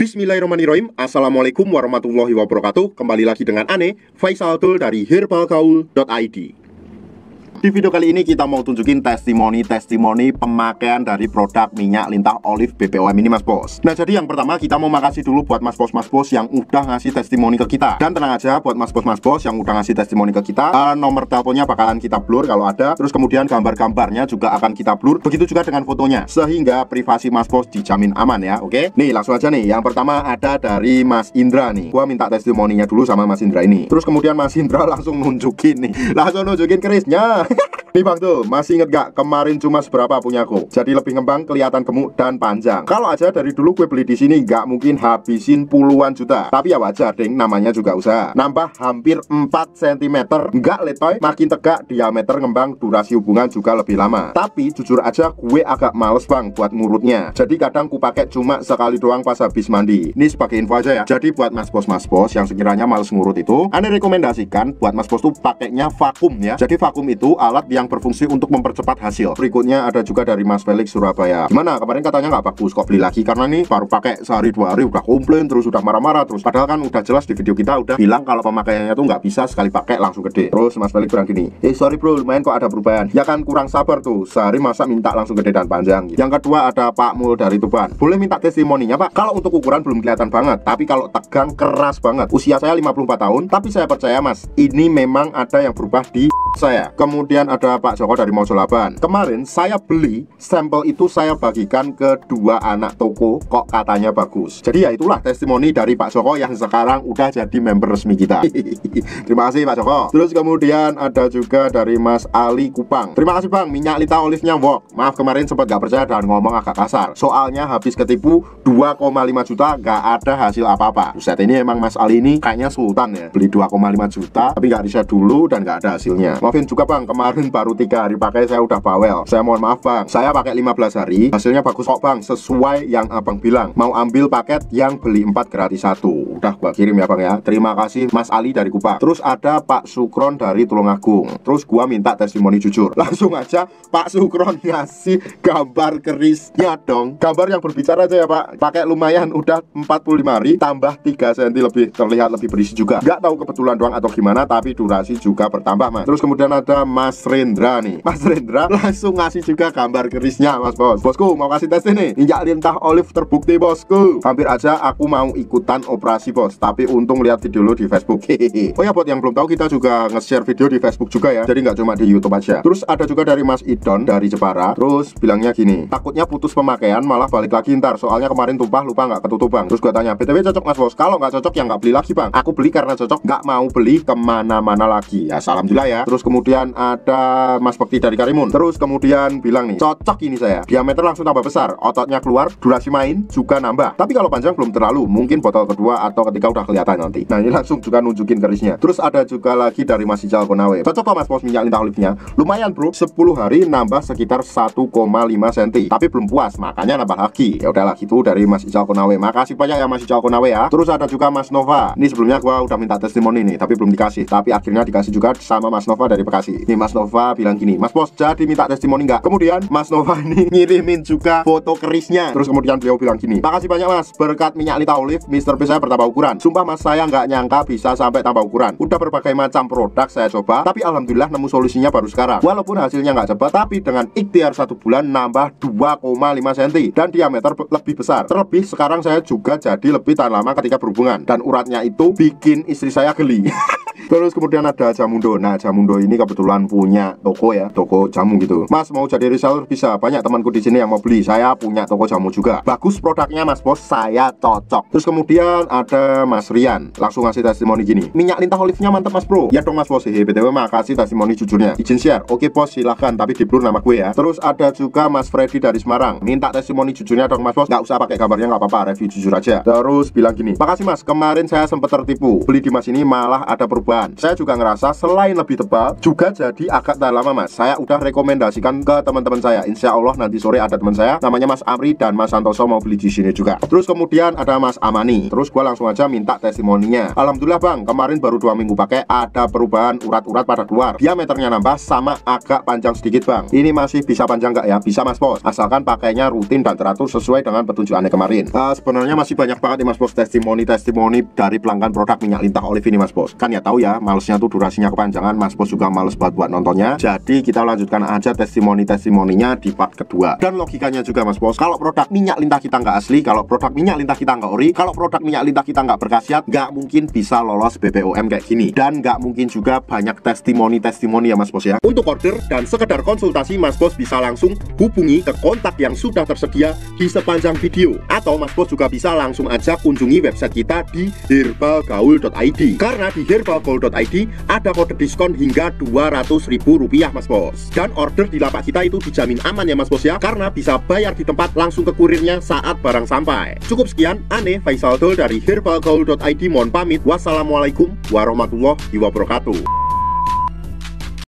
Bismillahirrahmanirrahim. Assalamualaikum warahmatullahi wabarakatuh. Kembali lagi dengan Ane, Faisal Tul dari herbalgaul.id. Di video kali ini kita mau tunjukin testimoni pemakaian dari produk minyak lintah olive BPOM ini Mas Bos. Nah jadi yang pertama kita mau makasih dulu buat Mas Bos yang udah ngasih testimoni ke kita. Dan tenang aja buat Mas Bos yang udah ngasih testimoni ke kita, nomor teleponnya bakalan kita blur kalau ada. Terus kemudian gambar-gambarnya juga akan kita blur. Begitu juga dengan fotonya, sehingga privasi Mas Bos dijamin aman ya. Oke, nih langsung aja nih. Yang pertama ada dari Mas Indra nih. Gua minta testimoninya dulu sama Mas Indra ini. Terus kemudian Mas Indra langsung nunjukin nih, langsung nunjukin kerisnya. Nih bang tuh, masih inget gak kemarin cuma seberapa punyaku? Jadi lebih ngembang, kelihatan gemuk dan panjang. Kalau aja dari dulu gue beli di sini gak mungkin habisin puluhan juta. Tapi ya wajar ding, namanya juga usaha. Nambah hampir 4 cm. Gak letoy, makin tegak, diameter ngembang, durasi hubungan juga lebih lama. Tapi jujur aja gue agak males bang buat ngurutnya. Jadi kadang ku pakai cuma sekali doang pas habis mandi. Ini sebagai info aja ya. Jadi buat mas bos yang sekiranya males ngurut itu, Ane rekomendasikan buat mas bos tuh pakainya vakum ya. Jadi vakum itu alat yang berfungsi untuk mempercepat hasil. Berikutnya ada juga dari Mas Felix Surabaya. Gimana? Kemarin katanya nggak bagus, kok beli lagi? Karena nih baru pakai sehari 2 hari udah komplain terus, udah marah-marah terus. Padahal kan udah jelas di video kita udah bilang kalau pemakaiannya tuh nggak bisa sekali pakai langsung gede. Terus Mas Felix bilang gini, sorry bro, lumayan kok ada perubahan. Ya kan kurang sabar tuh, sehari masa minta langsung gede dan panjang gitu. Yang kedua ada Pak Mul dari Tuban. Boleh minta testimoninya Pak? Kalau untuk ukuran belum kelihatan banget, tapi kalau tegang keras banget. Usia saya 54 tahun, tapi saya percaya Mas, ini memang ada yang berubah di saya. Kemudian ada Pak Joko dari Mojolaban. Kemarin saya beli sampel itu, saya bagikan ke 2 anak toko, kok katanya bagus. Jadi ya itulah testimoni dari Pak Joko yang sekarang udah jadi member resmi kita. Terima kasih Pak Joko. Terus kemudian ada juga dari Mas Ali Kupang. Terima kasih Bang, minyak lintah olive-nya work. Maaf kemarin sempat gak percaya dan ngomong agak kasar. Soalnya habis ketipu 2,5 juta gak ada hasil apa-apa. Buset, ini emang Mas Ali ini kayaknya sultan ya. Beli 2,5 juta tapi gak riset dulu dan gak ada hasilnya. Maafin juga Bang, kemarin baru 3 hari pakai saya udah bawel. Saya mohon maaf Bang, saya pakai 15 hari, hasilnya bagus kok Bang, sesuai yang Abang bilang. Mau ambil paket yang beli 4 gratis 1. Udah gua kirim ya Bang ya. Terima kasih Mas Ali dari Kupang. Terus ada Pak Sukron dari Tulungagung. Terus gua minta testimoni jujur. Langsung aja Pak Sukron ngasih gambar kerisnya dong. Gambar yang berbicara aja ya Pak. Pakai lumayan udah 45 hari, tambah 3 cm lebih, terlihat lebih berisi juga. Gak tahu kebetulan doang atau gimana, tapi durasi juga bertambah Mas. Terus kemudian ada Mas Rendra nih. Mas Rendra langsung ngasih juga gambar kerisnya Mas Bos. Bosku mau kasih tes ini, minyak lintah olive terbukti bosku. Hampir aja aku mau ikutan operasi bos, tapi untung lihat video lo di Facebook. Oh ya buat yang belum tahu, kita juga nge-share video di Facebook juga ya, jadi nggak cuma di YouTube aja. Terus ada juga dari Mas Idon dari Jepara. Terus bilangnya gini, takutnya putus pemakaian malah balik lagi ntar, soalnya kemarin tumpah lupa nggak ketutup Bang. Terus gua tanya, BTW cocok Mas Bos? Kalau nggak cocok ya nggak beli lagi Bang. Aku beli karena cocok, nggak mau beli kemana-mana lagi ya. Alhamdulillah ya. Terus kemudian ada Mas Bekti dari Karimun. Terus kemudian bilang nih, cocok ini saya, diameter langsung tambah besar, ototnya keluar, durasi main juga nambah. Tapi kalau panjang belum terlalu, mungkin botol kedua atau ketiga udah kelihatan nanti. Nah ini langsung juga nunjukin kerisnya. Terus ada juga lagi dari Mas Ical Konawe. Cocok kok Mas Bos minyak lintah olive-nya. Lumayan bro, 10 hari nambah sekitar 1,5 cm. Tapi belum puas, makanya nambah lagi. Ya udahlah gitu dari Mas Ical Konawe. Makasih banyak ya Mas Ical Konawe ya. Terus ada juga Mas Nova. Ini sebelumnya gua udah minta testimoni nih, tapi belum dikasih. Tapi akhirnya dikasih juga sama Mas Nova dari Bekasi. Ini Mas Nova bilang gini, Mas Bos jadi minta testimoni nggak? Kemudian Mas Nova ini ngirimin juga foto kerisnya. Terus kemudian beliau bilang gini, makasih banyak Mas, berkat minyak lintah olive Mr. P saya bertambah ukuran. Sumpah Mas, saya nggak nyangka bisa sampai tambah ukuran. Udah berbagai macam produk saya coba, tapi alhamdulillah nemu solusinya baru sekarang. Walaupun hasilnya nggak cepat, tapi dengan ikhtiar 1 bulan nambah 2,5 cm dan diameter lebih besar. Terlebih sekarang saya juga jadi lebih tahan lama ketika berhubungan, dan uratnya itu bikin istri saya geli. Terus kemudian ada Jamundo. Nah Jamundo ini kebetulan punya toko ya, toko jamu gitu. Mas mau jadi reseller bisa, banyak temanku di sini yang mau beli. Saya punya toko jamu juga. Bagus produknya Mas Bos, saya cocok. Terus kemudian ada Mas Rian, langsung ngasih testimoni gini, minyak lintah olive-nya mantap Mas Bro. Ya dong Mas Bos, BTW makasih testimoni jujurnya. Izin share. Oke Bos, silahkan, tapi di blur nama gue ya. Terus ada juga Mas Freddy dari Semarang, minta testimoni jujurnya dong Mas Bos. Nggak usah pakai gambarnya, nggak apa-apa, review jujur aja. Terus bilang gini, makasih Mas, kemarin saya sempat tertipu, beli di Mas ini malah ada perubahan. Saya juga ngerasa selain lebih tebal, saya juga jadi agak tahan lama mas. Saya udah rekomendasikan ke teman-teman saya. Insya Allah nanti sore ada teman saya namanya Mas Amri dan Mas Santoso mau beli di sini juga. Terus kemudian ada Mas Amani. Terus gue langsung aja minta testimoninya. Alhamdulillah bang, kemarin baru 2 minggu pakai, ada perubahan urat-urat pada keluar. Diameternya nambah sama agak panjang sedikit bang. Ini masih bisa panjang nggak ya? Bisa mas bos, asalkan pakainya rutin dan teratur sesuai dengan petunjuk aneh kemarin. Sebenarnya masih banyak banget nih mas bos testimoni dari pelanggan produk minyak lintah olive ini mas bos. Kan ya tahu ya, malesnya tuh durasinya kepanjangan, mas bos juga males buat nontonnya. Jadi kita lanjutkan aja testimoninya di part kedua. Dan logikanya juga mas bos, kalau produk minyak lintah kita nggak asli, kalau produk minyak lintah kita nggak ori, kalau produk minyak lintah kita nggak berkhasiat, nggak mungkin bisa lolos BPOM kayak gini. Dan nggak mungkin juga banyak testimoni ya mas bos ya. Untuk order dan sekedar konsultasi, mas bos bisa langsung hubungi ke kontak yang sudah tersedia di sepanjang video. Atau mas bos juga bisa langsung aja kunjungi website kita di herbalgaul.id. Karena di herbalgaul.id ada kode diskon hingga Rp200.000 mas bos. Dan order di lapak kita itu dijamin aman ya mas bos ya, karena bisa bayar di tempat langsung ke kurirnya saat barang sampai. Cukup sekian, Ane Faisal Dul dari herbalgaul.id mohon pamit. Wassalamualaikum warahmatullahi wabarakatuh.